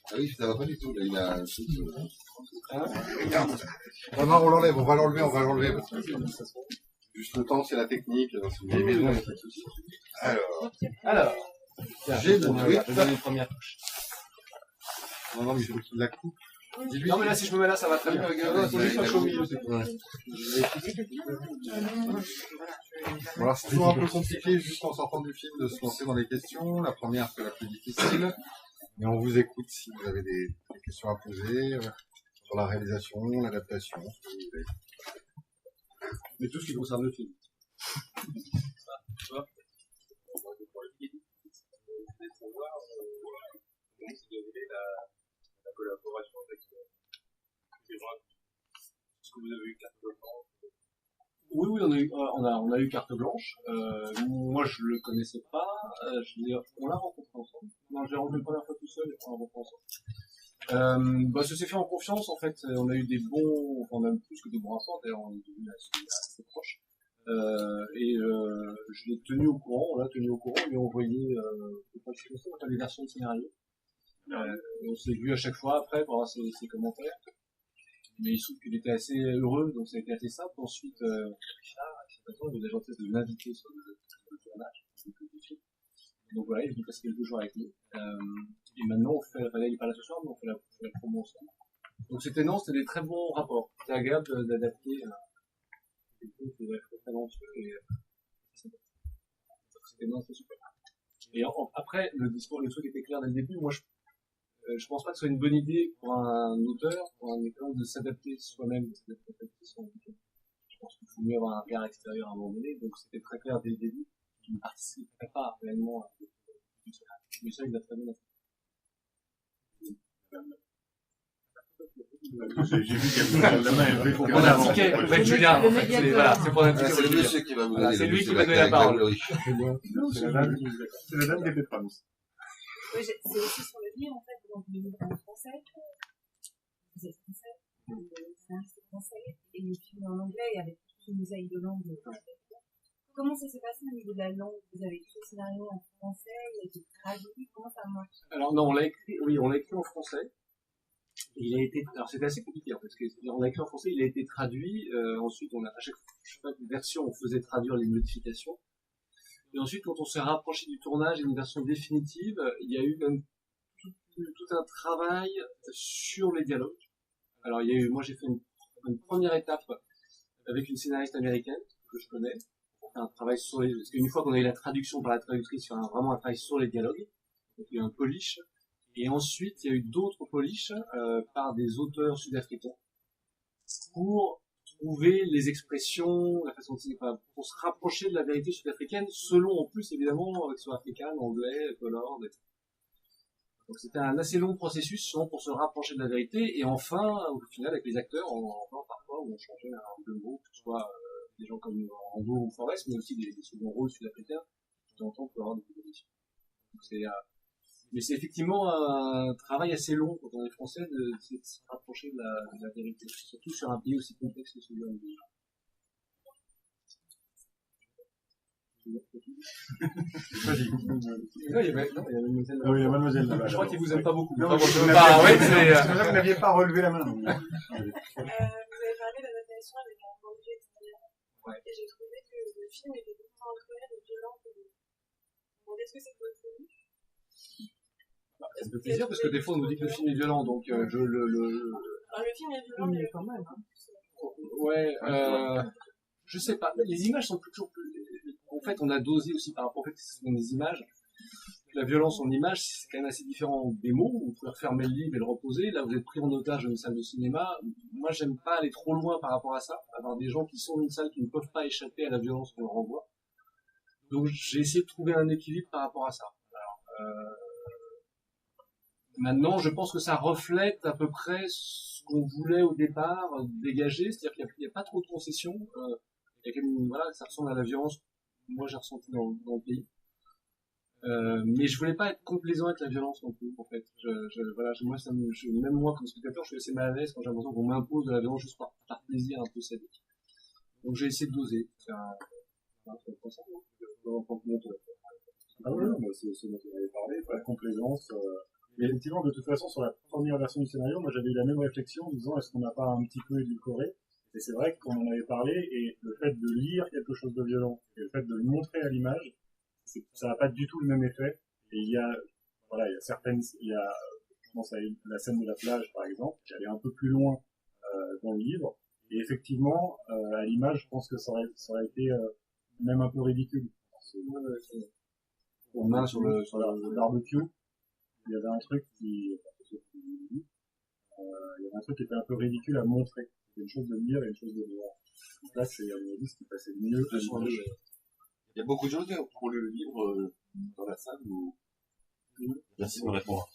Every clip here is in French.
Ah oui, ça va pas du tout, là, il a un truc. Non, non, on l'enlève, on va l'enlever. Parce que juste le temps, c'est la technique. Si vous avez besoin, il n'y a pas de souci. Alors. J'ai mon tweet. Je donne une première touche. Non, mais il faut qu'il la coupe. Non, mais là, si je me mets là, ça va très bien. C'est pas chaud au milieu, c'est bon, alors, c'est toujours un peu compliqué, juste en sortant du film, de se lancer dans les questions. La première, c'est la plus difficile. Mais on vous écoute si vous avez des questions à poser sur la réalisation, l'adaptation, ce que vous voulez. Mais tout ce qui concerne le film. Tu vois ? La collaboration avec les gens. Est-ce que vous avez eu carte blanche? Oui, on a eu carte blanche. Moi, je le connaissais pas. On l'a rencontré ensemble. Non, je l'ai rencontré la première fois tout seul et on l'a rencontré ensemble. Ça s'est fait en confiance, en fait. On a eu des bons, enfin, même plus que des bons rapports. D'ailleurs, on est devenu assez proches. Je l'ai tenu au courant, on l'a tenu au courant, lui envoyé les versions de scénario. On s'est vu à chaque fois après pour avoir ses commentaires. Mais il se trouve qu'il était assez heureux, donc ça a été assez simple. Ensuite, Richard, il a la gentillesse de m'inviter sur le tournage. Donc voilà, il est venu passer quelques jours avec nous. Et maintenant, là, il est pas là ce soir, mais on fait la promo ensemble. Donc c'était des très bons rapports. C'était agréable d'adapter quelqu'un qui est très talentueux et c'était super. Et après, le truc était clair dès le début. Moi, je pense pas que ce soit une bonne idée pour un auteur, pour un écrivain, de s'adapter soi-même, de s'adapter son bouquin. Je pense qu'il faut mieux avoir un regard extérieur à un moment donné, donc c'était très clair dès le début qu'il ne participerait pas réellement à tout cela. Mais ça, il a très bien fait. J'ai vu qu'elle me la main élevée. On a un ticket, en fait, Julien, c'est pour un ticket. C'est le monsieur qui va vous donner. C'est lui qui va donner la parole. C'est la dame des pétrams. Oui, c'est aussi sur le livre, en fait, donc le livre en français. Vous êtes français, c'est français, et le film en anglais, avec toutes les mosaïques de langue. Comment ça s'est passé au niveau de la langue? Vous avez écrit le scénario en français, il a été traduit, comment ça marche? Alors non, on l'a écrit en français. Alors c'était assez compliqué, en fait, parce qu'on l'a écrit en français, il a été traduit, ensuite à chaque version, on faisait traduire les modifications. Et ensuite, quand on s'est rapproché du tournage et d'une version définitive, il y a eu même tout un travail sur les dialogues. Alors, moi j'ai fait une première étape avec une scénariste américaine que je connais, pour faire un travail parce qu'une fois qu'on a eu la traduction par la traductrice, faire vraiment un travail sur les dialogues. Donc il y a eu un polish. Et ensuite, il y a eu d'autres polish par des auteurs sud-africains pour trouver les expressions, la façon pour se rapprocher de la vérité sud-africaine, selon en plus évidemment avec africain, anglais, color. Donc c'était un assez long processus pour se rapprocher de la vérité, et enfin au final avec les acteurs, parfois on changeait un peu de mot, que ce soit des gens comme Rambo ou Forrest, mais aussi des seconds rôles sud-africains qui de temps en temps peuvent avoir des propositions. Mais c'est effectivement un travail assez long quand on est français de se rapprocher de la vérité, surtout sur un pays aussi complexe que celui-là. Il y a mademoiselle là-bas. Je crois qu'il vous aime pas beaucoup. Non, vous vous n'aviez pas relevé la main. Vous avez parlé d'adaptation avec un rendu extérieur. Ouais. Et j'ai trouvé que le film était beaucoup moins cruel et violent que le. Est-ce que c'est votre avis? Ça me fait plaisir parce que des fois on nous dit que le film est violent, donc Alors le film est violent, mais quand même. Ouais, je sais pas. Les images sont toujours plus. En fait, on a dosé aussi par rapport au fait que ce sont des images. La violence en image, c'est quand même assez différent des mots. Vous pouvez refermer le livre et le reposer. Là, vous êtes pris en otage dans une salle de cinéma. Moi, j'aime pas aller trop loin par rapport à ça. Avoir des gens qui sont dans une salle qui ne peuvent pas échapper à la violence qu'on leur renvoie. Donc, j'ai essayé de trouver un équilibre par rapport à ça. Alors, maintenant, je pense que ça reflète à peu près ce qu'on voulait au départ dégager, c'est-à-dire qu'il n'y a pas trop de concessions. Il y a quand même, ça ressemble à la violence que moi j'ai ressentie dans le pays. Mais je voulais pas être complaisant avec la violence non plus, en fait. Même moi, comme spectateur, je suis assez mal à l'aise quand j'ai l'impression qu'on m'impose de la violence juste par plaisir un peu sadique. Donc j'ai essayé de doser. sur le français, dans le Ah oui, c'est ce dont on avait parlé, pas de complaisance. Mais effectivement, de toute façon, sur la première version du scénario, moi j'avais eu la même réflexion en disant est-ce qu'on n'a pas un petit peu édulcoré? Et c'est vrai qu'on en avait parlé, et le fait de lire quelque chose de violent, et le fait de le montrer à l'image, ça n'a pas du tout le même effet. Et il y a certaines, je pense à la scène de la plage par exemple, qui allait un peu plus loin dans le livre, et effectivement, à l'image, je pense que ça aurait été même un peu ridicule. On main sur le barbecue, il y avait un truc qui était un peu ridicule à montrer. C'est une chose de lire et une chose de voir. Donc là, c'est à mon avis ce qui passait le mieux. Il y a beaucoup de gens qui ont lu le livre dans la salle ou... Merci de me répondre.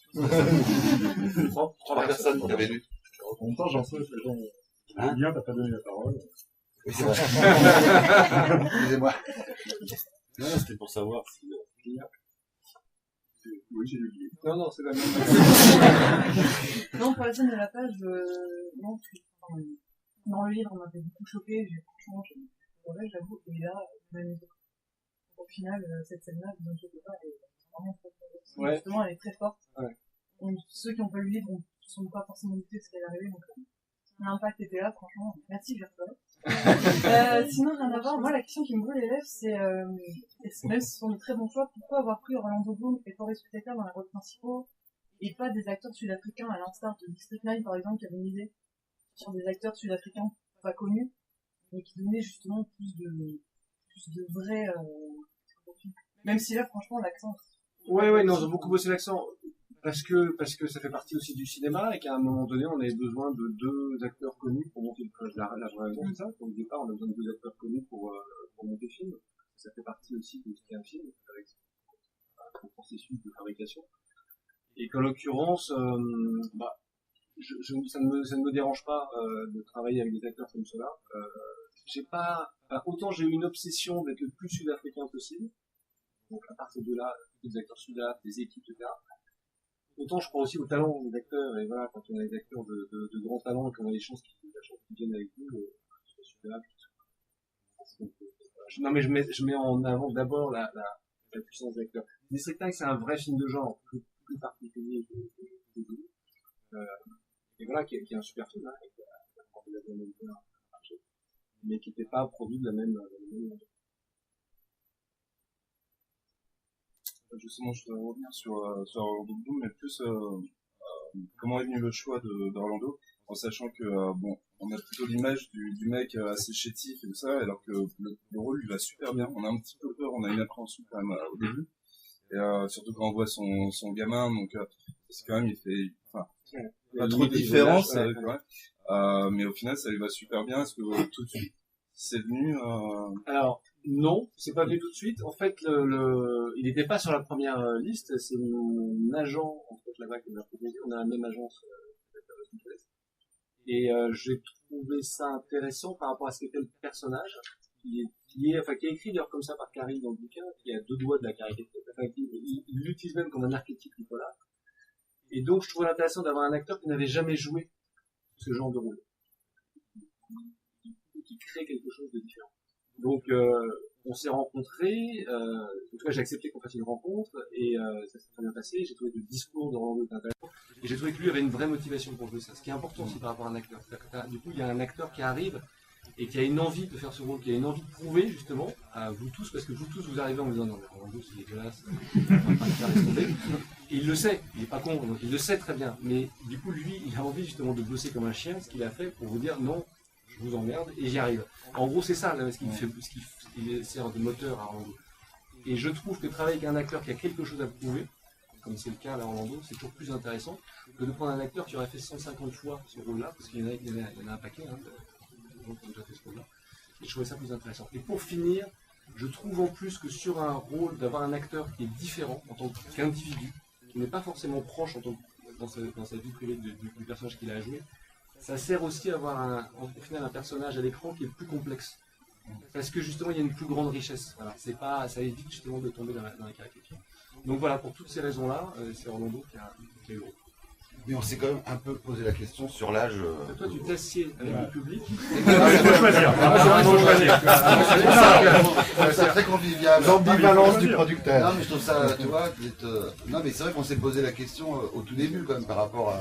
Trois personnes qui avaient lu. En même temps, j'en sais, les gens... Bien, t'as pas donné la parole. Oui, c'est vrai. Excusez-moi. Non, c'était pour savoir si... Oui, j'ai lu le livre. Non, c'est la même. Non, pour la scène de la plage, non, dans le livre, on m'avait beaucoup choqué, franchement, j'avoue, et là, même, au final, cette scène-là, vous inquiétez pas, elle est vraiment très forte. Ouais. Justement, elle est très forte. Ouais. Donc, ceux qui n'ont pas lu le livre ne sont pas forcément doutés de ce qui est arrivé, donc l'impact était là, franchement, merci, Gertrude. Sinon, rien à voir, moi, la question qui me brûle les lèvres, c'est, même si ce sont de très bons choix, pourquoi avoir pris Orlando Bloom et Forest Whitaker dans les rôles principaux, et pas des acteurs sud-africains à l'instar de District 9 par exemple qui avait misé sur des acteurs sud-africains pas connus mais qui donnaient justement plus de vrais même si là franchement l'accent Ouais, non, ils ont beaucoup bossé l'accent parce que ça fait partie aussi du cinéma et qu'à un moment donné on avait besoin de deux acteurs connus pour monter la vraie raison de ça. Au départ on a besoin de deux acteurs connus pour monter le film. Ça fait partie aussi de ce qu'est un film avec son processus de fabrication. Et qu'en l'occurrence, ça ne me dérange pas de travailler avec des acteurs comme cela. Autant j'ai eu une obsession d'être le plus sud-africain possible. Donc à partir de là, des acteurs sud-africains, des équipes, etc. Autant je crois aussi au talent des acteurs. Et voilà, quand on a des acteurs de grands talents et qu'on a des chances qui viennent avec nous, non mais je mets en avant d'abord la puissance des acteurs. District 9, c'est un vrai film de genre. Plus particulier et voilà qui est un super film hein, mais qui n'était pas produit de la même manière. Justement, je voudrais revenir sur Orlando Bloom, mais plus comment est venu le choix d'Orlando, en sachant que on a plutôt l'image du mec assez chétif et tout ça, alors que le rôle lui va super bien. On a un petit peu peur, on a une appréhension quand même au début. Et surtout quand on voit son gamin, donc c'est quand même il fait pas trop de différence, mais au final ça lui va super bien. Est-ce que tout de suite c'est venu Alors non, c'est pas venu tout de suite. En fait, il n'était pas sur la première liste. C'est mon agent en fait là-bas qui m'a proposé. On a la même agence et j'ai trouvé ça intéressant par rapport à ce qu'était le personnage. Qui est écrit d'ailleurs comme ça par Carrie dans le bouquin, qui a deux doigts de la caricature, il l'utilise même comme un archétype Nicolas. Et donc je trouvais intéressant d'avoir un acteur qui n'avait jamais joué ce genre de rôle, qui crée quelque chose de différent. Donc on s'est rencontrés, en tout cas j'ai accepté qu'on fasse une rencontre, et ça s'est très bien passé, j'ai trouvé le discours d'Orlando intéressant, et j'ai trouvé que lui avait une vraie motivation pour jouer ça, ce qui est important aussi par rapport à un acteur. Du coup il y a un acteur qui arrive, et qui a une envie de faire ce rôle, qui a une envie de prouver justement à vous tous, parce que vous tous vous arrivez en me disant non mais Orlando c'est dégueulasse, on va pas le faire laisser tomber. Et il le sait, il est pas con, donc il le sait très bien, mais du coup lui il a envie justement de bosser comme un chien, ce qu'il a fait pour vous dire non, je vous emmerde et j'y arrive. En gros c'est ça là, ce qu'il sert de moteur à Orlando. Et je trouve que travailler avec un acteur qui a quelque chose à prouver, comme c'est le cas là Orlando, c'est toujours plus intéressant que de prendre un acteur qui aurait fait 150 fois ce rôle-là, parce qu'il y en a un paquet. Donc on a déjà fait ce rôle-là. Et je trouvais ça plus intéressant. Et pour finir, je trouve en plus que sur un rôle, d'avoir un acteur qui est différent en tant qu'individu, qui n'est pas forcément proche dans sa vie privée du personnage qu'il a à jouer, ça sert aussi à avoir au final un personnage à l'écran qui est plus complexe. Parce que justement il y a une plus grande richesse. Voilà. Ça évite justement de tomber dans la caricature. Donc voilà, pour toutes ces raisons-là, c'est Orlando qui a eu le rôle. Mais on s'est quand même un peu posé la question sur l'âge. Toi, tu t'assieds avec le public. Il faut choisir. C'est très convivial. L'ambivalence du producteur. Non, mais je trouve ça, tu vois, non, mais c'est vrai qu'on s'est posé la question au tout début, quand même, par rapport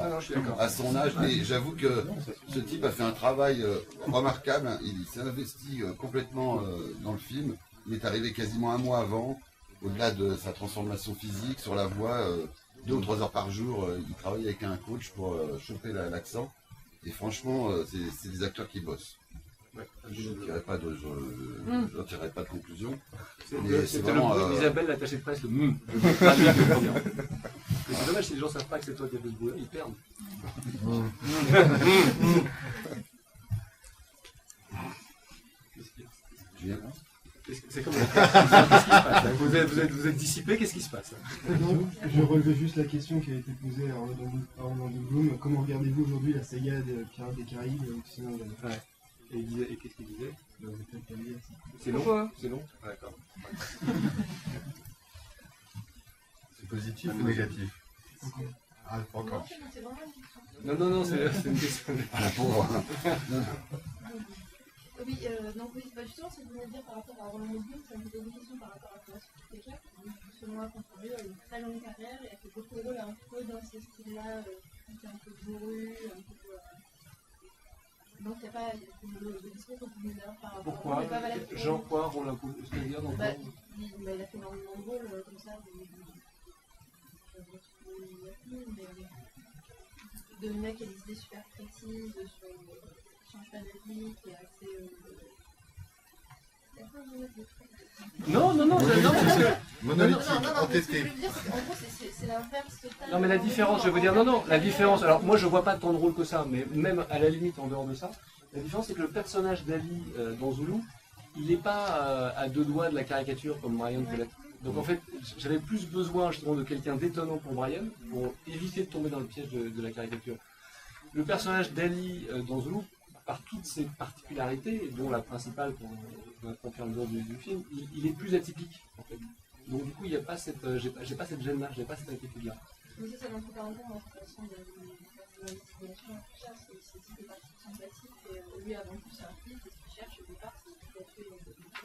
à son âge. Et j'avoue que ce type a fait un travail remarquable. Il s'est investi complètement dans le film. Il est arrivé quasiment un mois avant, au-delà de sa transformation physique, sur la voix. 2 ou 3 heures par jour, il travaille avec un coach pour choper l'accent. Et franchement, c'est des acteurs qui bossent. Je n'en tirerai pas de conclusion. C'est vraiment Isabelle, l'attachée de presse, le c'est dommage si les gens ne savent pas que c'est toi qui as fait ce boulot, ils perdent. C'est comme qu'est-ce qui se passe là vous êtes dissipé, qu'est-ce qui se passe? Je relevais juste la question qui a été posée à Orlando Bloom. Comment regardez-vous aujourd'hui la saga de Pirates des Caraïbes Et qu'est-ce qu'il disait? C'est long. C'est long. D'accord. C'est positif ou négatif? Ah, pas encore. Non, c'est une question. Ah, la pauvre. Oui, donc oui, justement, ce que vous venez de dire par rapport à Orlando Bloom, ça me fait des questions par rapport à Thomas Peter, qui selon moi, contrario, a une très longue carrière et a fait beaucoup de rôles un peu dans ce style-là, un peu bourru, un peu. Donc il n'y a pas le discours que vous venez d'avoir par rapport Pourquoi? Jean quoi, rôle un peu, c'est-à-dire dans il a fait énormément de rôles comme ça, de mecs qui a des idées super précises sur change pas de vie, qui est assez. Non, parce que. Monolithique, entêté. En gros, c'est l'inverse total. Non, mais la différence, je vais vous dire, non, la différence, alors moi je vois pas tant de rôle que ça, mais même à la limite en dehors de ça, la différence c'est que le personnage d'Ali dans Zulu, il n'est pas à 2 doigts de la caricature comme Brian peut l'être. Donc en fait, j'avais plus besoin justement de quelqu'un d'étonnant pour Brian, pour éviter de tomber dans le piège de la caricature. Le personnage d'Ali dans Zulu, par toutes ses particularités, dont la principale qu'on va faire le jour du film, il est plus atypique en fait. Donc du coup, il n'y a pas cette, j'ai pas cette gêne-là, j'ai pas cette inquiétude-là. Mais ça n'entre pas en compte dans cette façon d'investigation, tout ça, c'est des parties sympathiques, et lui avant tout c'est un fils, et ce qu'il cherche au départ, c'est tout à fait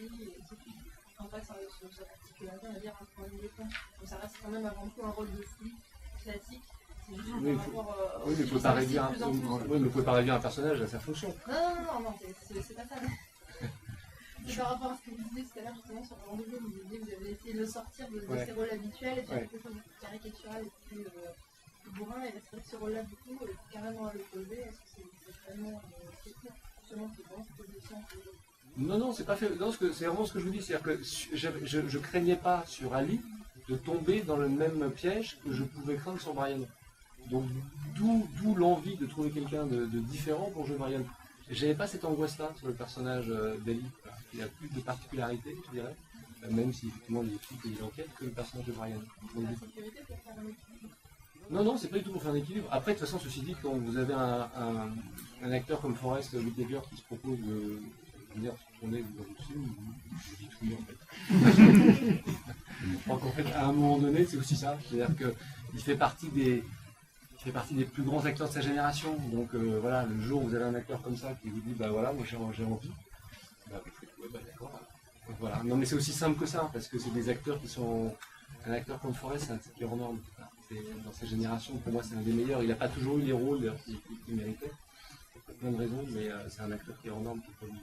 une vie, et c'est tout. En fait, ça reste sur sa particularité, on va dire, un point de dépend. Donc ça reste quand même avant tout un rôle de flux classique. Oui, mais vous pouvez pas réduire un personnage à sa fonction. Non, c'est pas ça. C'est par rapport à ce que vous disiez tout à l'heure, justement, sur Orlando Bloom, vous disiez que vous avez essayé de le sortir de ses rôles habituels et de faire quelque chose de plus caricatural et plus bourrin, et c'est vrai que ce rôle-là, du coup, carrément à l'opposé, est-ce que c'est vraiment justement ce que vous pensez, Non, c'est pas fait. Non, c'est vraiment ce que je vous dis, c'est-à-dire que je craignais pas sur Ali de tomber dans le même piège que je pouvais craindre sur Brian. Donc d'où l'envie de trouver quelqu'un de différent pour jouer Brian. J'avais pas cette angoisse-là sur le personnage d'Ali. Il a plus de particularités, je dirais, même si effectivement il est flic et il enquête, que le personnage de Brian. Non, c'est pas du tout pour faire un équilibre. Après, de toute façon, ceci dit, quand vous avez un acteur comme Forest Whitaker qui se propose de venir tourner dans le film, je dis tout en fait. Je crois qu'en fait, à un moment donné, c'est aussi ça. C'est-à-dire qu'il fait partie des plus grands acteurs de sa génération. Donc voilà, le jour où vous avez un acteur comme ça qui vous dit bah voilà, moi j'ai envie, bah vous faites ouais, bah d'accord. Donc voilà. Non mais c'est aussi simple que ça, parce que c'est des acteurs qui sont. Un acteur comme Forest, c'est un type qui est hors norme. Dans sa génération, pour moi c'est un des meilleurs. Il n'a pas toujours eu les rôles d'ailleurs qu'il méritait. Pour plein de raisons, mais c'est un acteur qui est hors norme, qui est connu.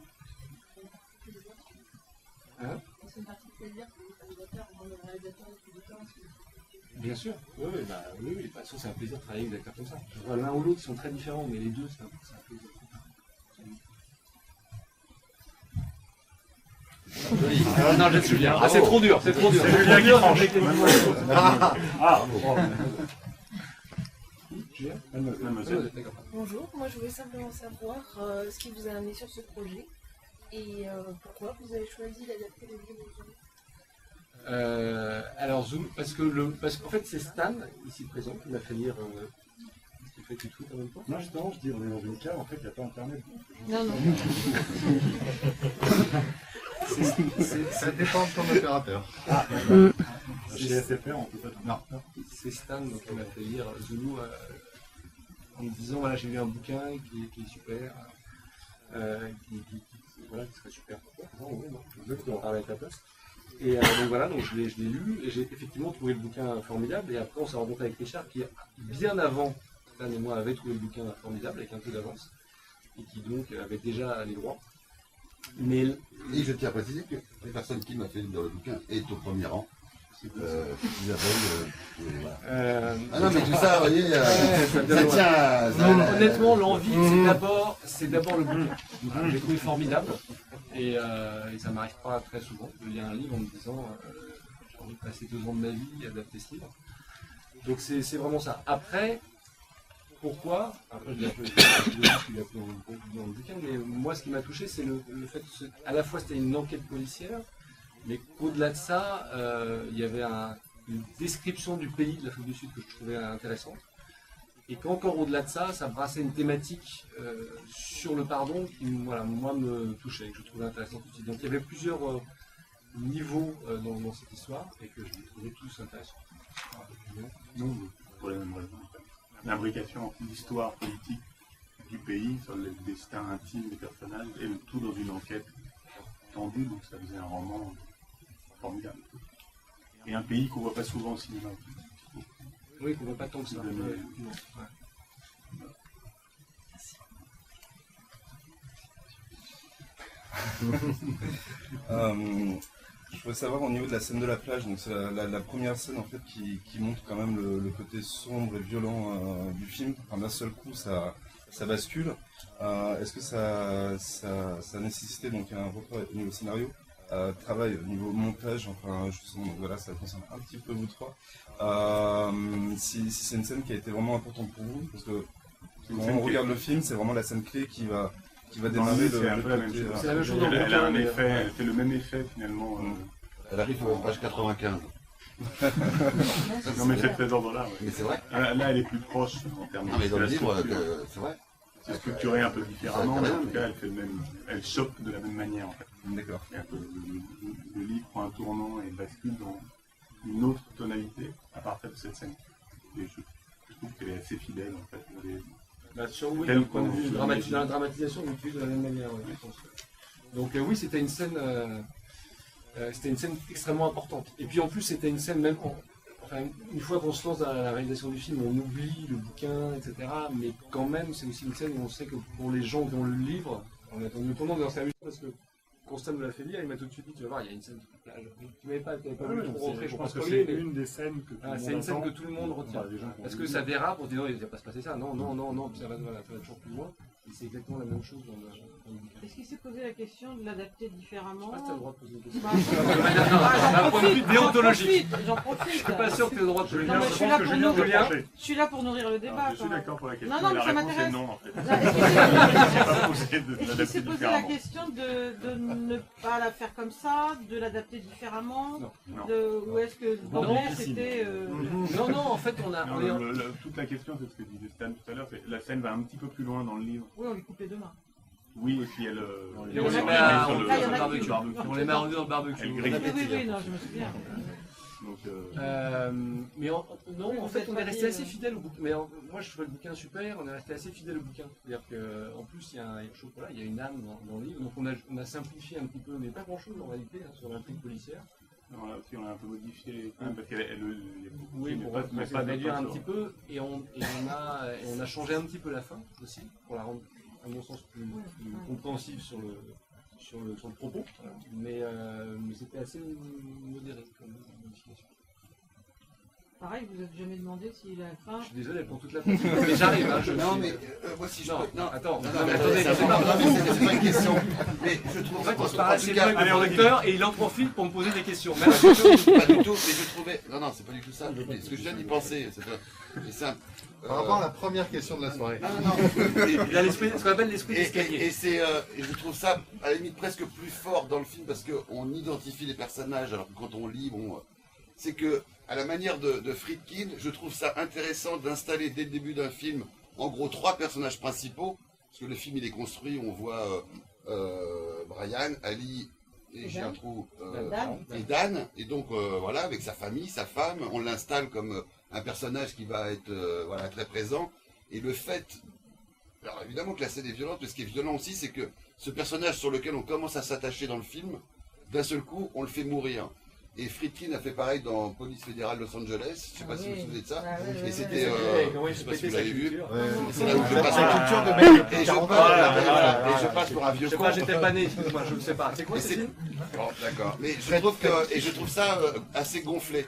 Hein? C'est une partie de plaisir pour les réalisateurs, pour le réalisateur et le producteur. Bien sûr, oui, de toute façon c'est un plaisir de travailler avec des acteurs comme ça. L'un ou l'autre ils sont très différents, mais les deux c'est un plaisir. Non, je suis bien. Ah, c'est trop dur, c'est trop dur. C'est Julien qui tranche. Bonjour, moi je voulais simplement savoir ce qui vous a amené sur ce projet et pourquoi vous avez choisi d'adapter le livre au Zoom. Alors Zoom, parce qu'en fait c'est Stan, ici présent, qui m'a fait lire. Tu fais tes trucs en même temps? Non, justement, je dis, on est dans une cave, en fait, il n'y a pas internet. Non. Ça dépend de ton opérateur. Chez SFR, on peut pas. Non. C'est Stan qui m'a fait lire Zulu en me disant voilà, j'ai lu un bouquin qui est super, voilà, qui serait super pour toi. Non, oui, non, je veux en parler avec la place. Et donc voilà, donc je l'ai lu et j'ai effectivement trouvé le bouquin formidable. Et après, on s'est rencontré avec Richard qui, bien avant Stan et moi, avait trouvé le bouquin formidable avec un peu d'avance et qui donc avait déjà les droits. Mais et je tiens à préciser que la personne qui m'a fait dans le bouquin est au premier rang. Voilà. Ah non, mais tout ça, vous voyez, ça tient. Honnêtement, l'envie, c'est d'abord le bouquin. J'ai trouvé formidable et ça m'arrive pas très souvent de lire un livre en me disant j'ai envie de passer 2 ans de ma vie à adapter ce livre. Donc c'est vraiment ça. Après, pourquoi? Après, je l'ai appelé dans le bouquin, mais moi, ce qui m'a touché, c'est le fait que, à la fois, c'était une enquête policière, mais qu'au-delà de ça, il y avait une description du pays de l'Afrique du Sud que je trouvais intéressante. Et qu'encore au-delà de ça, ça brassait une thématique sur le pardon qui, voilà, moi, me touchait, que je trouvais intéressante aussi. Donc, il y avait plusieurs niveaux dans cette histoire et que je les trouvais tous intéressants. Non, pour les mêmes raisons. L'imbrication entre l'histoire politique du pays, sur le destin intime des personnages, et le tout dans une enquête tendue, donc ça faisait un roman formidable. Et un pays qu'on voit pas souvent au cinéma. Oui, qu'on voit pas tant que ça. Je veux savoir au niveau de la scène de la plage, donc c'est la première scène en fait qui montre quand même le côté sombre et violent du film. Enfin, d'un seul coup, ça bascule. Est-ce que ça a nécessité donc un report au niveau scénario, travail au niveau montage, enfin justement, donc voilà, ça concerne un petit peu vous trois. Si c'est une scène qui a été vraiment importante pour vous, parce que quand on regarde le film, c'est vraiment la scène clé qui va démarrer c'est un peu la même chose. C'est la même chose. Elle a un effet, elle fait le même effet finalement. Elle arrive à page 95. Non mais c'est de cet ordre-là. Ouais. Mais c'est vrai. Là, elle est plus proche en termes de. Non mais dans le livre, c'est vrai. C'est structuré un peu différemment, mais en tout cas, elle fait elle choque de la même manière en fait. D'accord. Le livre prend un tournant et bascule dans une autre tonalité à partir de cette scène. Et je trouve qu'elle est assez fidèle en fait. Oui, d'un point de vue dans la dramatisation, on utilise de la même manière, je pense. Donc oui, c'était une scène extrêmement importante. Et puis en plus, c'était une scène même, une fois qu'on se lance dans la réalisation du film, on oublie le bouquin, etc. Mais quand même, c'est aussi une scène où on sait que pour les gens qui ont lu le livre, on a attendu tout le monde dans sa parce que Constant me l'a fait lire, il m'a tout de suite dit, tu vas voir, il y a une scène de plage. Tu n'avais pas voulu trop rentrer, je pense que c'est une des scènes que tout le monde c'est une scène que tout le monde retient. Parce que ça dérape, on se dit non, il ne va pas se passer ça, non, puis ça va toujours plus loin. Et c'est exactement la même chose dans le bouquin. Est-ce qu'il s'est posé la question de l'adapter différemment? Je sais pas si tu as le droit de poser une question. D'un point de vue déontologique. J'en profite. Je suis pas sûr que tu aies le droit de poser une question. Je suis là pour nourrir le débat. Je suis d'accord pour la question. Non, mais la ça réponse m'intéresse. est non en fait. Est-ce qu'il s'est posé la question de ne pas la faire comme ça, de l'adapter différemment, ou est-ce que d'emblée c'était... Non, en fait on a... Toute la question, c'est ce que disait Stan tout à l'heure, c'est la scène va un petit peu plus loin dans le livre. Oui, on lui coupe les 2 mains. Oui, et puis elle... on les met sur le barbecue. On les met en dehors barbecue. Oui, non, je me souviens. Mais non, en fait, on est resté assez fidèle au bouquin. Mais moi, je trouvais le bouquin super. On est resté assez fidèle au bouquin. C'est-à-dire qu'en plus, il y a une âme dans le livre. Donc, on a simplifié un petit peu, mais pas grand-chose en réalité, sur l'intrigue policière. On a un peu modifié, parce oui, pour réduire un petit peu. Et on a changé un petit peu la fin aussi, pour la rendre, à mon sens, plus compréhensible sur le propos, mais c'était assez modéré comme modification. Pareil, vous n'avez jamais demandé s'il a faim. Je suis désolé pour toute la partie, mais j'arrive. Non, mais moi si je peux... Non, attends. Attendez, c'est pas une question. Mais je trouve... En fait, on se parle assez bien avec le producteur et il en profite pour me poser des questions. Pas du tout, mais je trouvais... Non, c'est pas du tout ça. Ce que je viens d'y penser, c'est simple. Par rapport à la première question de la soirée. Non. Il a ce qu'on appelle l'esprit d'escalier. Et je trouve ça, à la limite, presque plus fort dans le film parce qu'on identifie les personnages, alors que quand on lit, c'est que, à la manière de Friedkin, je trouve ça intéressant d'installer dès le début d'un film, en gros, 3 personnages principaux, parce que le film, il est construit, on voit Brian, Ali, et j'ai un trou, et Dan, et donc, voilà, avec sa famille, sa femme, on l'installe comme un personnage qui va être très présent. Et le fait, alors évidemment que la scène est violente, mais ce qui est violent aussi, c'est que ce personnage sur lequel on commence à s'attacher dans le film, d'un seul coup, on le fait mourir. Et Friedkin a fait pareil dans Police fédérale Los Angeles, je ne sais pas si vous vous souvenez de ça, et c'était, je ne sais pas si vous l'avez vu, c'est là où je passe la culture de mec, et je passe pour un vieux con. J'étais pas né, excuse-moi, je ne sais pas. C'est quoi ce film? Bon, d'accord, mais je trouve ça assez gonflé.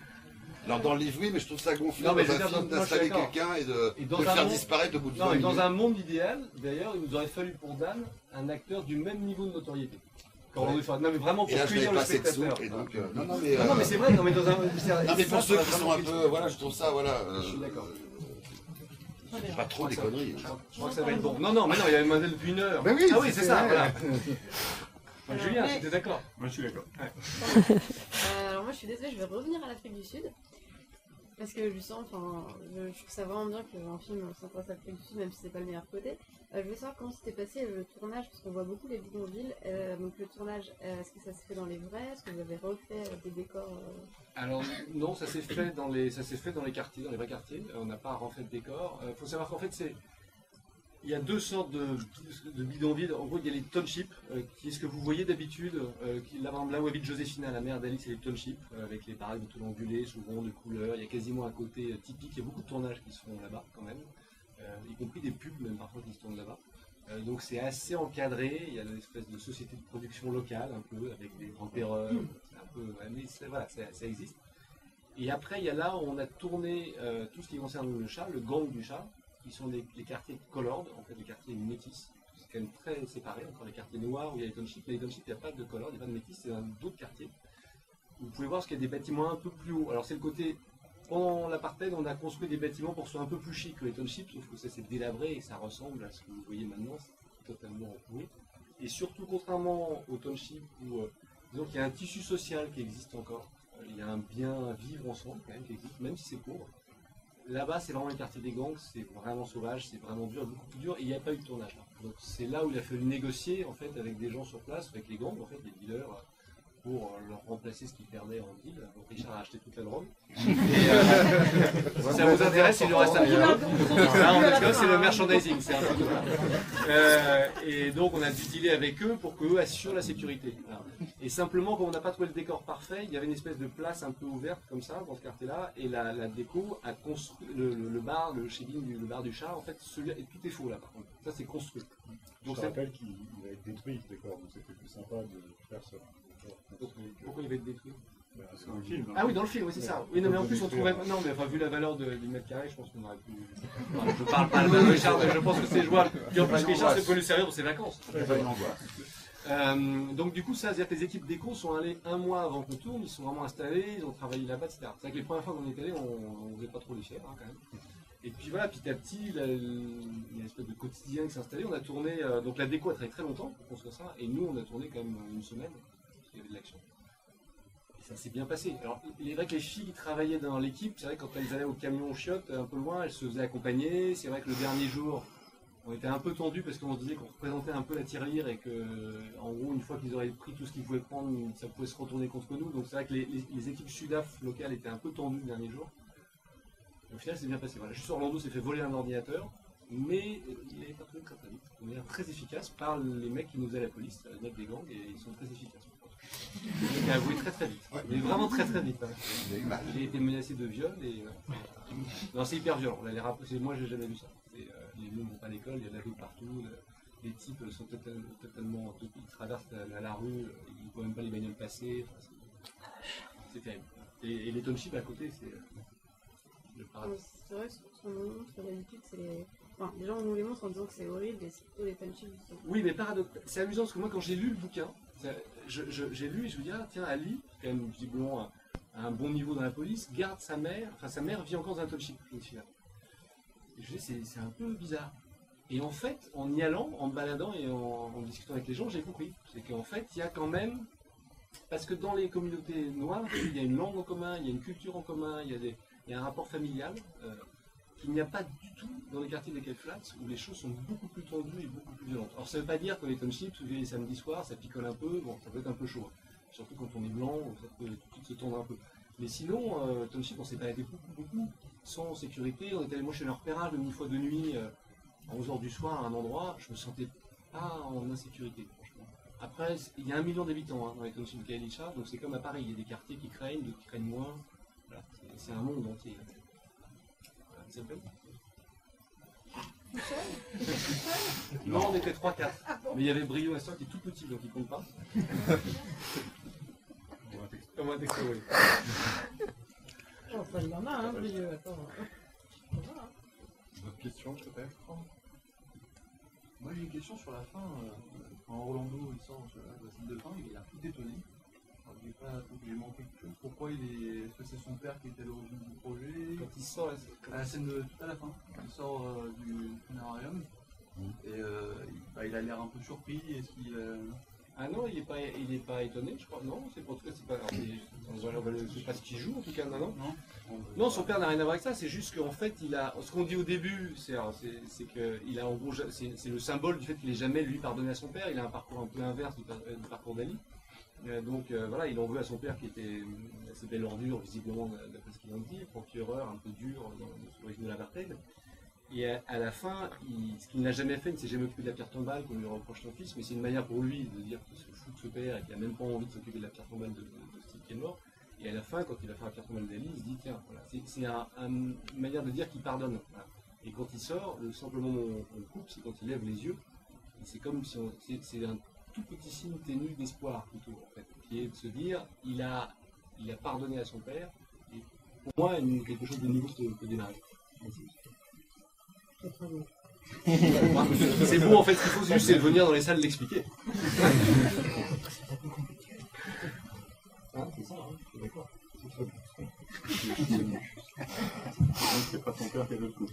Alors dans le livre, oui, mais je trouve ça gonflé dans un film d'installer quelqu'un et de le faire disparaître de bout de 20 minutes. Dans un monde idéal, d'ailleurs, il nous aurait fallu pour Dan un acteur du même niveau de notoriété. Non mais vraiment pour cueillir le spectateur. Non mais c'est vrai, non mais dans un... Non mais pour ceux qui sont un peu... Voilà, je trouve ça, voilà... Je suis d'accord. Pas trop des conneries. Je crois que ça va être bon. Non, mais non, il y avait Mandel depuis 1 heure. Mais oui, ah oui, c'est ça, voilà. Julien, tu es d'accord? Moi je suis d'accord. Alors moi je suis désolée, je vais revenir à l'Afrique du Sud. Parce que justement, enfin, je trouve ça vraiment bien qu'un film s'intéresse à l'Afrique du Sud, même si c'est pas le meilleur côté. Je veux savoir comment s'était passé le tournage, parce qu'on voit beaucoup les bidonvilles. Donc le tournage, est-ce que ça s'est fait dans les vrais? Est-ce que vous avez refait des décors Alors non, ça s'est fait dans les quartiers, dans les vrais quartiers. On n'a pas refait de décors. Faut savoir qu'en fait il y a deux sortes de bidonvilles. En gros, il y a les townships, qui est ce que vous voyez d'habitude. Là où habite Joséphina, la mère d'Alice, c'est les townships, avec les baraques de tout ondulées, souvent de couleurs. Il y a quasiment un côté typique. Il y a beaucoup de tournages qui se font là-bas, quand même. Y compris des pubs, même parfois, qui se tournent là-bas. Donc c'est assez encadré. Il y a une espèce de société de production locale, un peu, avec des repéreurs. C'est un peu... Mais voilà, ça existe. Et après, il y a là où on a tourné tout ce qui concerne le chat, le gang du chat, qui sont les quartiers colored, en fait les quartiers métis. C'est quand même très séparé, encore les quartiers noirs où il y a les townships. Mais les townships, il n'y a pas de colored, il n'y a pas de métis, c'est d'autres quartiers. Vous pouvez voir qu'il y a des bâtiments un peu plus hauts. Alors c'est le côté, pendant l'apartheid, on a construit des bâtiments pour que ce soit un peu plus chic que les townships, sauf que ça s'est délabré et ça ressemble à ce que vous voyez maintenant, c'est totalement pourri. Et surtout, contrairement aux townships, où disons qu'il y a un tissu social qui existe encore, il y a un bien vivre ensemble quand même qui existe, même si c'est pauvre. Là-bas, c'est vraiment le quartier des gangs, c'est vraiment sauvage, c'est vraiment dur, beaucoup plus dur, et il n'y a pas eu de tournage. Donc c'est là où il a fallu négocier en fait avec des gens sur place, avec les gangs, en fait, les dealers, pour leur remplacer ce qu'ils perdaient en deal. Donc Richard a acheté toute la drogue. Et, si ça vous intéresse, il lui reste un million. C'est le merchandising, c'est un peu de ça. Et donc on a dû dealer avec eux pour qu'eux assurent la sécurité. Et simplement, comme on n'a pas trouvé le décor parfait, il y avait une espèce de place un peu ouverte comme ça, dans ce quartier-là, et la déco a construit le bar, le shading, le bar du chat, en fait, et tout est faux là par contre. Ça c'est construit. Donc je rappelle qu'il va être détruit ce décor, donc c'était plus sympa de faire ça. Pourquoi il va être détruit? C'est dans le film. Ah oui, dans le film, oui, c'est ça. Oui, non, mais en plus, on trouverait. Non, mais enfin, vu la valeur du mètre carré, je pense qu'on aurait pu. Je parle pas de Richard, mais je pense que c'est jouable. Puis en plus, Richard, c'est pas lui servir pour ses vacances. Donc, du coup, ça, c'est-à-dire que les équipes déco sont allées 1 mois avant qu'on tourne, ils sont vraiment installés, ils ont travaillé là-bas, etc. C'est vrai que les premières fois qu'on est allés, on faisait pas trop les chers, hein, quand même. Et puis voilà, petit à petit, il y a une espèce de quotidien qui s'est installé. On a tourné, donc la déco a très longtemps pour construire ça, et nous, on a tourné quand même 1 semaine. Il y avait de l'action. Et ça s'est bien passé. Alors, il est vrai que les filles qui travaillaient dans l'équipe, c'est vrai que quand elles allaient au camion aux chiottes, un peu loin, elles se faisaient accompagner. C'est vrai que le dernier jour, on était un peu tendus parce qu'on se disait qu'on représentait un peu la tirelire et que, en gros, une fois qu'ils auraient pris tout ce qu'ils pouvaient prendre, ça pouvait se retourner contre nous. Donc, c'est vrai que les équipes Sudaf locales étaient un peu tendues le dernier jour. Et au final, c'est bien passé. Voilà. Juste Orlando s'est fait voler un ordinateur. Mais il a été retrouvé très vite. On est très efficace par les mecs qui nous faisaient la police, les mecs des gangs, et ils sont très efficaces. Il a avoué très vite. Mais vraiment très vite. Hein. J'ai été menacé de viol et. Non, c'est hyper violent. Moi, j'ai jamais vu ça. Les gens ne vont pas à l'école, il y a de la rue partout. Les types sont totalement. Ils traversent la rue, ils ne voient même pas les bagnoles passer. Enfin, c'est terrible. Et les townships à côté, c'est. Le paradis. C'est vrai que sur le moment, sur l'habitude, c'est les. Enfin, les gens nous les montrent en disant que c'est horrible et c'est plutôt les townships. Oui, mais c'est amusant parce que moi, quand j'ai lu le bouquin, j'ai lu et je me dis, ah tiens, Ali, quand même visiblement à un bon niveau dans la police, garde sa mère, enfin sa mère vit encore dans un township. Et je me dis, c'est un peu bizarre. Et en fait, en y allant, en me baladant et en discutant avec les gens, j'ai compris. C'est qu'en fait, il y a quand même. Parce que dans les communautés noires, il y a une langue en commun, il y a une culture en commun, il y a un rapport familial. Il n'y a pas du tout dans les quartiers des Cape Flats où les choses sont beaucoup plus tendues et beaucoup plus violentes. Alors ça ne veut pas dire que les townships, où les samedis soirs, ça picole un peu, bon, ça peut être un peu chaud. Surtout quand on est blanc, ça peut tout de suite se tendre un peu. Mais sinon, township, on s'est baladé beaucoup. sans sécurité. On était allé, moi, chez le repérage, même une fois de nuit, à 11h du soir, à un endroit, je me sentais pas en insécurité, franchement. Après, il y a 1 million d'habitants dans les townships de Kailicha, donc c'est comme à Paris, il y a des quartiers qui craignent, d'autres qui craignent moins. Voilà, c'est un monde entier. Voilà, ça s'appelle Non, on était 3-4. Mais il y avait Brio Instant qui est tout petit, donc il compte pas. Comme un texto, oui. Enfin, il y en a, hein, Brio, attends. D'autres questions, peut-être? Moi, j'ai une question sur la fin. Quand Orlando il sort de la scène de fin, il a tout étonné. J'ai manqué quelque chose. Pourquoi est-ce que c'est son père qui était à l'origine du projet? Quand il sort, à la scène tout à la fin, il sort du funérarium et il a l'air un peu surpris. Est-ce qu'il Ah non, il est pas étonné, je crois. Non, c'est pour tout cas, c'est pas. C'est pas ce qu'il joue en tout cas, non. Non, son père n'a rien à voir avec ça. C'est juste qu'en fait, il a. Ce qu'on dit au début, c'est qu'il a en gros, c'est le symbole du fait qu'il n'ait jamais lui pardonné à son père. Il a un parcours un peu inverse du parcours d'Ali. Donc voilà, il en veut à son père qui c'était l'ordure visiblement d'après ce qu'il en dit, procureur un peu dur sur le régime de l'apartheid. Et à la fin, ce qu'il n'a jamais fait, il ne s'est jamais occupé de la pierre tombale qu'on lui reproche son fils, mais c'est une manière pour lui de dire qu'il se fout de ce père et qu'il n'a même pas envie de s'occuper de la pierre tombale de Steve qui est mort. Et à la fin, quand il va faire la pierre tombale d'Ali, il se dit tiens, voilà, c'est une manière de dire qu'il pardonne. Voilà. Et quand il sort, simplement on coupe, c'est quand il lève les yeux. C'est comme si c'est un tout petit signe ténu d'espoir plutôt, en fait, qui est de se dire il a pardonné à son père. Et pour moi, quelque chose de nouveau peut démarrer. C'est bon, en fait, ce qu'il faut juste, c'est venir dans les salles l'expliquer. Hein, c'est ça, hein, je suis d'accord. C'est pas ton père qui a le coup.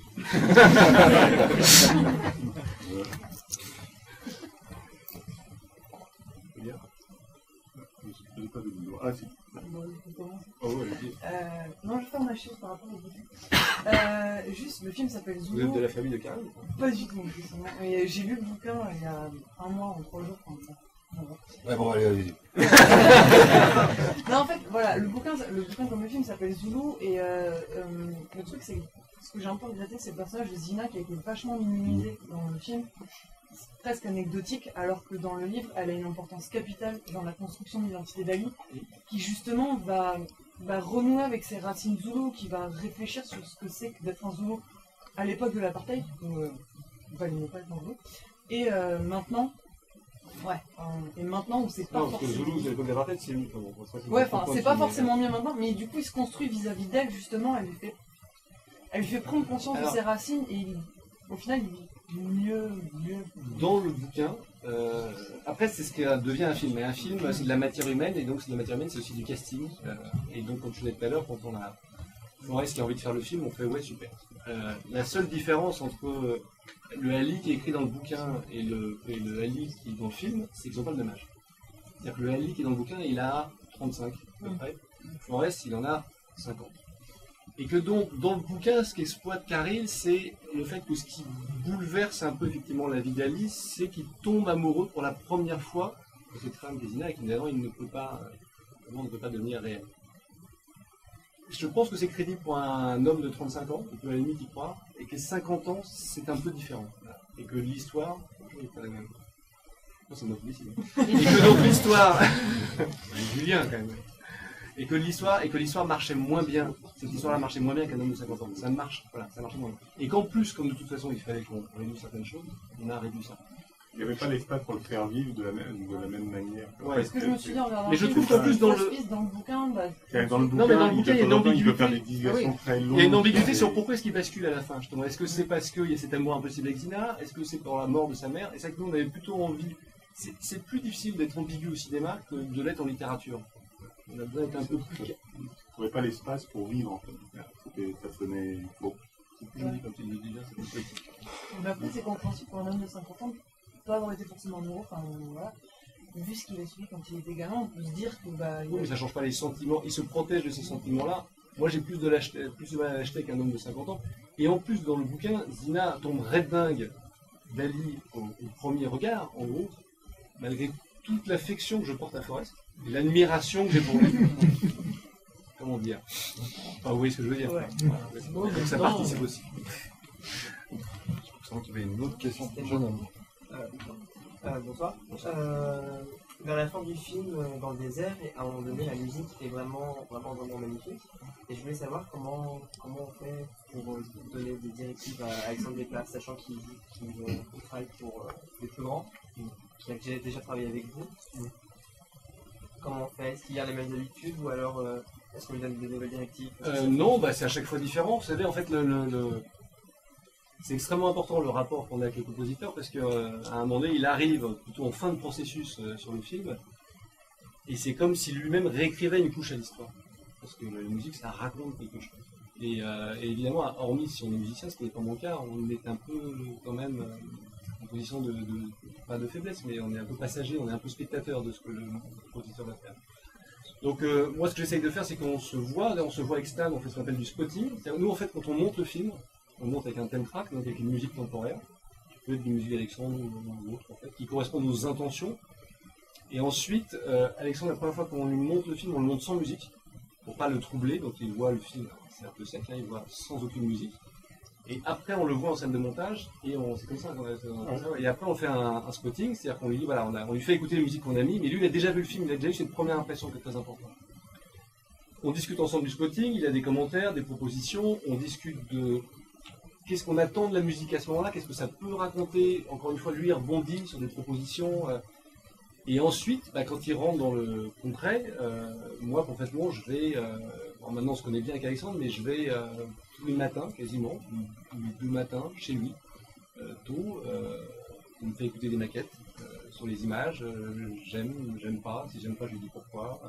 Ah, si. Oh, ouais, non, je ferme ma chaise par rapport au début. Juste, le film s'appelle Zulu. Vous êtes de la famille de Karim? Pas du tout, justement. J'ai lu le bouquin il y a 1 mois, en 3 jours, comme ça. Ouais, bon, allez. Non, en fait, voilà, le bouquin comme le film s'appelle Zulu, et le truc, c'est ce que j'ai un peu regretté, c'est le personnage de Zina qui a été vachement minimisé dans le film. Presque anecdotique, alors que dans le livre, elle a une importance capitale dans la construction de l'identité d'Ali, qui justement va renouer avec ses racines zoulou, qui va réfléchir sur ce que c'est que d'être un zoulou à l'époque de l'apartheid, où il n'est pas être un zoulou, et maintenant, où c'est pas non, parce que forcément... Zoulou, c'est l'époque de l'apartheid, c'est mieux. Ouais, enfin, c'est pas forcément mieux maintenant, mais du coup, il se construit vis-à-vis d'elle, justement, elle lui fait prendre conscience de ses racines, et au final, il vit mieux. Dans le bouquin, après c'est ce qui devient un film. Et un film, c'est de la matière humaine, et donc c'est de la matière humaine, c'est aussi du casting. Et donc, comme je disais tout à l'heure, quand on a Forest qui a envie de faire le film, on fait ouais, super. La seule différence entre le Ali qui est écrit dans le bouquin et le Ali qui est dans le film, c'est qu'ils n'ont pas le même âge. C'est-à-dire que le Ali qui est dans le bouquin, il a 35 à peu près. Forest, il en a 50. Et que donc, dans le bouquin, ce qu'exploite Carril, c'est le fait que ce qui bouleverse un peu effectivement la vie d'Ali, c'est qu'il tombe amoureux pour la première fois de cette femme Zina et qu'évidemment il ne peut pas devenir réel. Je pense que c'est crédible pour un homme de 35 ans, on peut à la limite y croire, et que 50 ans, c'est un peu différent. Et que l'histoire, n'est pas la même. Non, c'est moi qui décide. Et que donc l'histoire, Julien quand même. Et que l'histoire marchait moins bien. Cette histoire-là marchait moins bien qu'un homme de 50 ans. Ça marche, voilà, ça marchait moins bien. Et qu'en plus, comme de toute façon, il fallait qu'on réduise certaines choses, on a réduit ça. Il n'y avait pas l'espace pour le faire vivre de la même manière. Ouais. Ce que je me suis dit en regardant mais je trouve qu'en plus dans le bouquin, il y a une ambiguïté. Faire des digressions très longues. Il y a une ambiguïté sur pourquoi est-ce qu'il bascule à la fin. Justement, est-ce que c'est parce qu'il y a cet amour impossible avec Zina? Est-ce que c'est pour la mort de sa mère? Et c'est vrai que nous on avait plutôt envie. C'est plus difficile d'être ambigu au cinéma que de l'être en littérature. On a besoin d'être un peu plus. Il ne trouvait pas l'espace pour vivre en fait. Ça sonnait beau. C'est plus joli comme tu le dis déjà, c'est plus petit. Mais après, c'est compréhensible pour un homme de 50 ans, pas avoir été forcément amoureux, enfin voilà. Vu ce qu'il a suivi quand il était gamin, on peut se dire que oui, mais ça change pas les sentiments, il se protège de ces sentiments-là. Moi j'ai plus de mal à l'acheter qu'un homme de 50 ans. Et en plus, dans le bouquin, Zina tombe red dingue d'Ali au premier regard, en gros, malgré toute l'affection que je porte à Forest, et l'admiration que j'ai pour lui. comment dire, enfin, vous voyez ce que je veux dire. Ouais. Voilà. Donc ça participe aussi. Je sens qu'il y avait une autre question pour jeune homme. Bonsoir. Vers la fin du film, dans le désert, et à un moment donné, la musique est vraiment magnifique. Et je voulais savoir comment on fait pour donner des directives à Alexandre Desplat, sachant qu'il travaille pour les plus grands, qui a déjà travaillé avec vous. Comment on fait? Est-ce qu'il y a les mêmes habitudes ou alors est-ce qu'on lui donne des nouvelles directives? Non, bah, c'est à chaque fois différent. Vous savez, en fait, c'est extrêmement important le rapport qu'on a avec le compositeur parce qu'à un moment donné, il arrive plutôt en fin de processus sur le film et c'est comme si lui-même réécrivait une couche à l'histoire. Parce que la musique, ça raconte quelque chose. Et évidemment, hormis si on est musicien, ce qui n'est pas mon cas, on est un peu quand même en position pas de faiblesse, mais on est un peu passager, on est un peu spectateur de ce que le compositeur va faire. Donc moi, ce que j'essaye de faire, c'est qu'on se voit avec Stan, on fait ce qu'on appelle du spotting. Nous, en fait, quand on monte le film, on monte avec un thème track, donc avec une musique temporaire, qui peut être une musique d'Alexandre ou autre, en fait, qui correspond aux intentions. Et ensuite, Alexandre, la première fois qu'on lui monte le film, on le monte sans musique, pour pas le troubler, donc il voit le film, c'est un peu sec, hein, il voit sans aucune musique. Et après, on le voit en scène de montage, et c'est comme ça qu'on a fait. Et après, on fait un spotting, c'est-à-dire qu'on lui dit, voilà, on lui fait écouter les musiques qu'on a mis, mais lui, il a déjà vu le film, il a déjà eu cette première impression qui est très importante. On discute ensemble du spotting, il a des commentaires, des propositions, on discute de qu'est-ce qu'on attend de la musique à ce moment-là, qu'est-ce que ça peut raconter. Encore une fois, lui, il rebondit sur des propositions. Et ensuite, quand il rentre dans le concret, moi, concrètement, je vais... maintenant, on se connaît bien avec Alexandre, mais je vais tous les matins, quasiment, tous les 2 matins, chez lui, tôt. Il me fait écouter des maquettes sur les images. J'aime pas. Si j'aime pas, je lui dis pourquoi.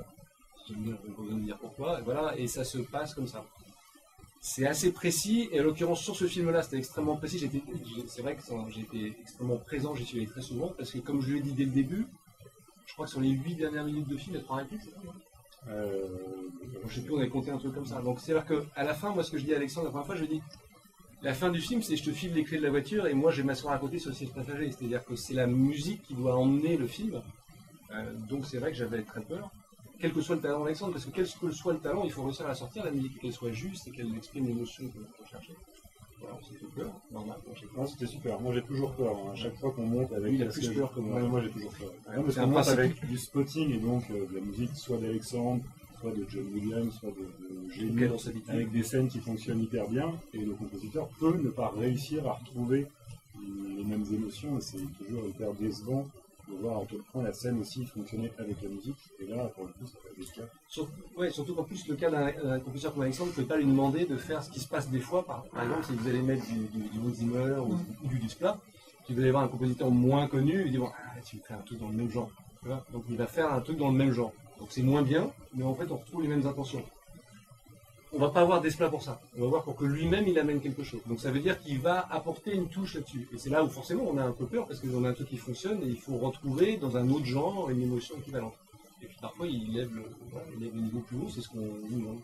Si j'aime bien, je vais lui dire pourquoi. Et voilà, et ça se passe comme ça. C'est assez précis, et en l'occurrence sur ce film-là, c'était extrêmement précis. C'est vrai que j'ai été extrêmement présent, j'y suis allé très souvent, parce que comme je l'ai dit dès le début, je crois que sur les 8 dernières minutes de film, il y a 3 répliques, c'est ça? Je sais plus, on avait compté un truc comme ça. Donc c'est-à-dire qu'à la fin, moi ce que je dis à Alexandre, la première fois, je lui dis, la fin du film, c'est je te file les clés de la voiture, et moi je vais m'asseoir à côté sur le siège passager. C'est-à-dire que c'est la musique qui doit emmener le film. Donc c'est vrai que j'avais très peur. Quel que soit le talent d'Alexandre, parce que quel que soit le talent, il faut réussir à la sortir, la musique, qu'elle soit juste et qu'elle exprime l'émotion qu'on cherchait. Voilà, c'était peur, normal. Non, c'était super. Moi, j'ai toujours peur. Hein. À chaque fois qu'on monte avec... Il a plus peur que moi. Ouais, moi, j'ai toujours peur. Non, parce qu'on monte avec du spotting et donc de la musique soit d'Alexandre, soit de John Williams, soit de Génie, avec des scènes qui fonctionnent hyper bien, et le compositeur peut ne pas réussir à retrouver les mêmes émotions, et c'est toujours hyper décevant de voir à quel point la scène aussi fonctionnait avec la musique, et là, pour le coup, ça fait des cas. Surtout qu'en plus, le cas d'un compositeur comme Alexandre ne peut pas lui demander de faire ce qui se passe des fois, par exemple, si vous allez mettre du Hans Zimmer ou du Desplat, si vous allez voir un compositeur moins connu, il dit, bon, tu me fais un truc dans le même genre. Tu vois, donc il va faire un truc dans le même genre. Donc c'est moins bien, mais en fait, on retrouve les mêmes intentions. On va pas avoir Desplat pour ça. On va voir pour que lui-même il amène quelque chose. Donc ça veut dire qu'il va apporter une touche là-dessus. Et c'est là où forcément on a un peu peur parce qu'on a un truc qui fonctionne et il faut retrouver dans un autre genre une émotion équivalente. Et puis parfois il lève le niveau plus haut, c'est ce qu'on nous demande.